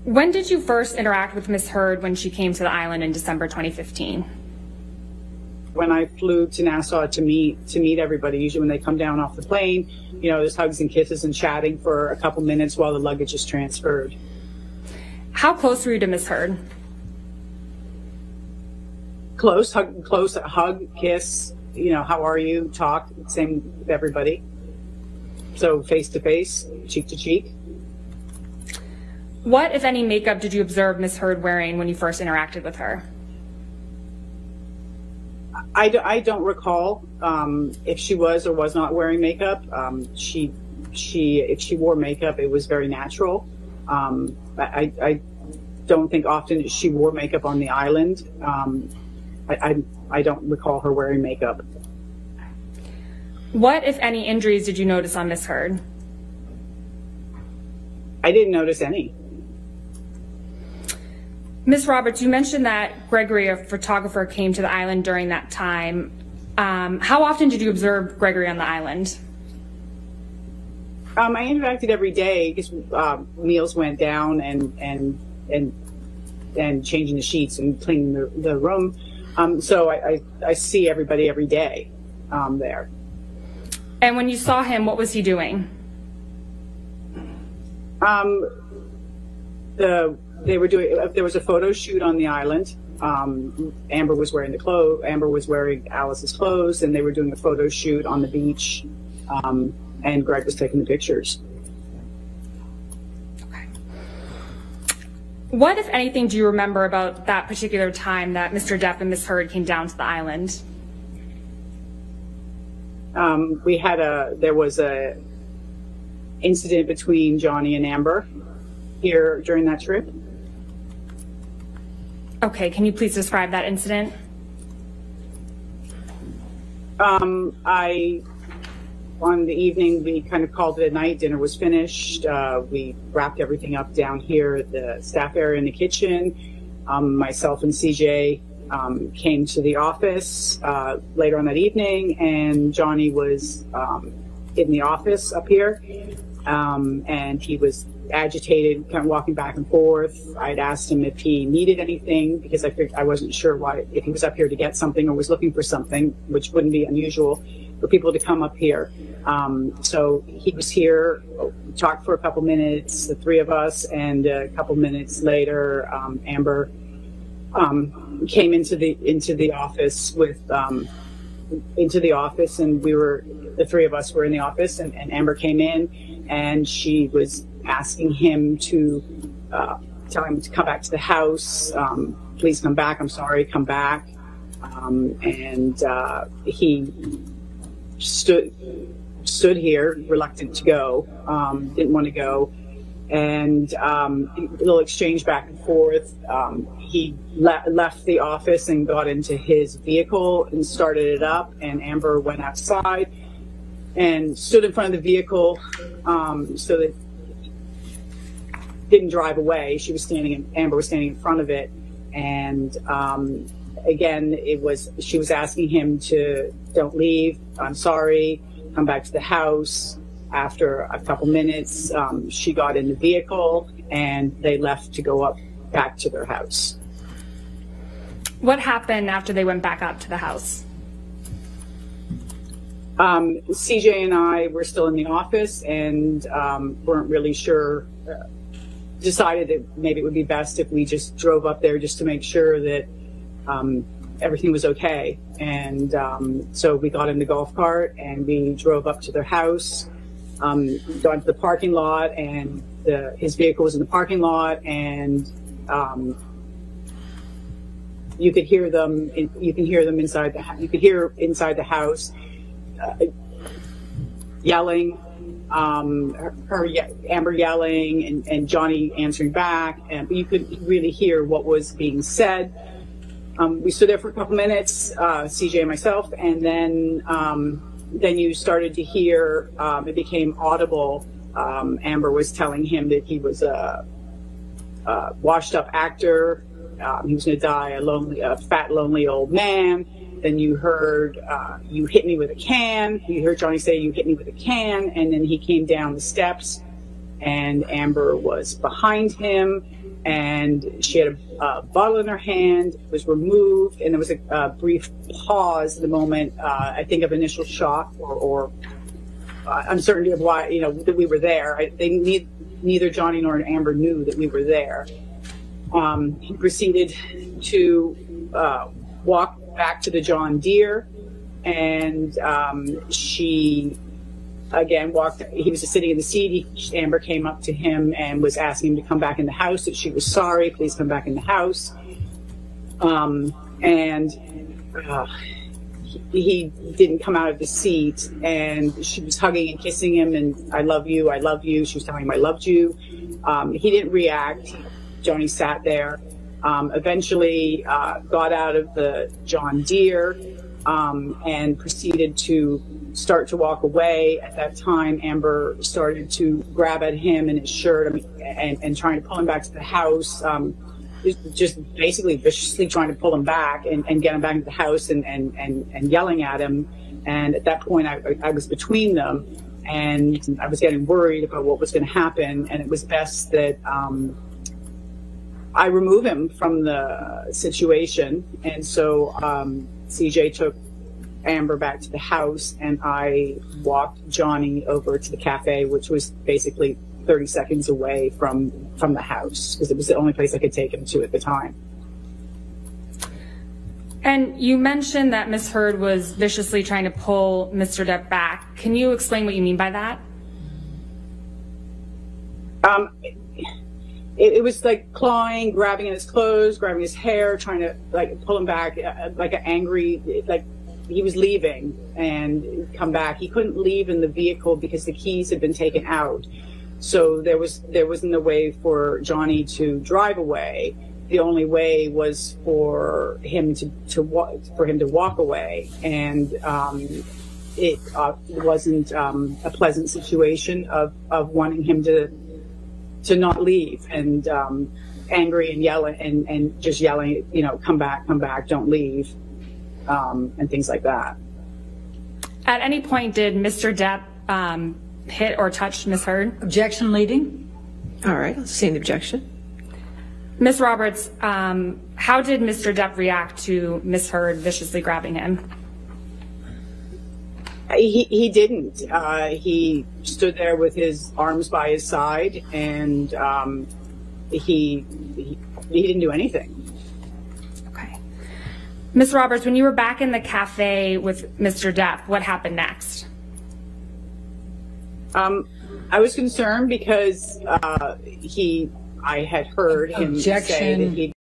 When did you first interact with Miss Heard when she came to the island in December 2015? When I flew to Nassau to meet everybody, usually when they come down off the plane, you know, there's hugs and kisses and chatting for a couple minutes while the luggage is transferred. How close were you to Miss Heard? Close, hug, kiss, you know, how are you, talk, same with everybody. So face to face, cheek to cheek. What, if any, makeup did you observe Miss Heard wearing when you first interacted with her? I don't recall if she was or was not wearing makeup. If she wore makeup, it was very natural. I don't think often she wore makeup on the island. I don't recall her wearing makeup. What, if any, injuries did you notice on Miss Heard? I didn't notice any. Ms. Roberts, you mentioned that Gregory, a photographer, came to the island during that time. How often did you observe Gregory on the island? I interacted every day because meals went down and changing the sheets and cleaning the room. So I see everybody every day there. And when you saw him, what was he doing? There was a photo shoot on the island. Amber was wearing Amber was wearing Alice's clothes, and they were doing a photo shoot on the beach. And Greg was taking the pictures. Okay. What, if anything, do you remember about that particular time that Mr. Depp and Ms. Heard came down to the island? There was a incident between Johnny and Amber here during that trip. Okay, can you please describe that incident? On the evening, we kind of called it a night. Dinner was finished. We wrapped everything up down here at the staff area in the kitchen. Myself and CJ came to the office later on that evening, and Johnny was in the office up here, and he was agitated, kind of walking back and forth. I'd asked him if he needed anything because I wasn't sure if he was up here to get something or was looking for something, which wouldn't be unusual for people to come up here. So he was here, talked for a couple minutes, the three of us, and a couple minutes later, Amber came into the office and the three of us were in the office, and Amber came in, and she was asking him to tell him to come back to the house. Please come back. I'm sorry, come back. And he stood here, reluctant to go, didn't want to go, and a little exchange back and forth. He left the office and got into his vehicle and started it up, and Amber went outside and stood in front of the vehicle so that didn't drive away. Amber was standing in front of it, and again, she was asking him to don't leave. I'm sorry. Come back to the house. After a couple minutes, she got in the vehicle and they left to go back to their house. What happened after they went back up to the house? CJ and I were still in the office and weren't really sure. Decided that maybe it would be best if we just drove up there just to make sure that everything was okay. And so we got in the golf cart and we drove up to their house, got into the parking lot, and his vehicle was in the parking lot, and you could hear them. You can hear them inside the. You could hear inside the house yelling. Amber yelling and Johnny answering back, and you could really hear what was being said. We stood there for a couple minutes, CJ and myself, and then you started to hear, it became audible. Amber was telling him that he was a washed up actor. He was going to die a fat, lonely old man. Then you heard, you hit me with a can. You heard Johnny say, you hit me with a can. And then he came down the steps and Amber was behind him and she had a bottle in her hand, was removed, and there was a brief pause the moment, I think, of initial shock or uncertainty of why, that we were there. Neither Johnny nor Amber knew that we were there. He proceeded to walk back to the John Deere, and she again he was just sitting in the seat. Amber came up to him and was asking him to come back in the house, that she was sorry, please come back in the house. He didn't come out of the seat, and she was hugging and kissing him, and I love you, I love you. She was telling him I loved you. He didn't react. Johnny sat there, eventually got out of the John Deere, and proceeded to start to walk away. At that time, Amber started to grab at him and his shirt, and trying to pull him back to the house. Just basically viciously trying to pull him back and get him back into the house, and yelling at him. And at that point, I was between them, and I was getting worried about what was going to happen. And it was best that I remove him from the situation. And so CJ took Amber back to the house, and I walked Johnny over to the cafe, which was basically 30 seconds away from the house, because it was the only place I could take him to at the time. And you mentioned that Ms. Heard was viciously trying to pull Mr. Depp back. Can you explain what you mean by that? It was like clawing, grabbing at his clothes, grabbing his hair, trying to pull him back, like an angry, like he was leaving and come back. He couldn't leave in the vehicle because the keys had been taken out. So there wasn't a way for Johnny to drive away. The only way was for him to walk away, and it wasn't a pleasant situation of wanting him to not leave, and angry and yelling and just yelling, come back, don't leave, and things like that. At any point, did Mr. Depp hit or touch Ms. Heard? Objection leading. All right, I'll sustain the objection. Ms. Roberts, how did Mr. Depp react to Ms. Heard viciously grabbing him? He didn't. He stood there with his arms by his side, and he didn't do anything. Okay. Ms. Roberts, when you were back in the cafe with Mr. Depp, what happened next? I was concerned because I had heard him say that he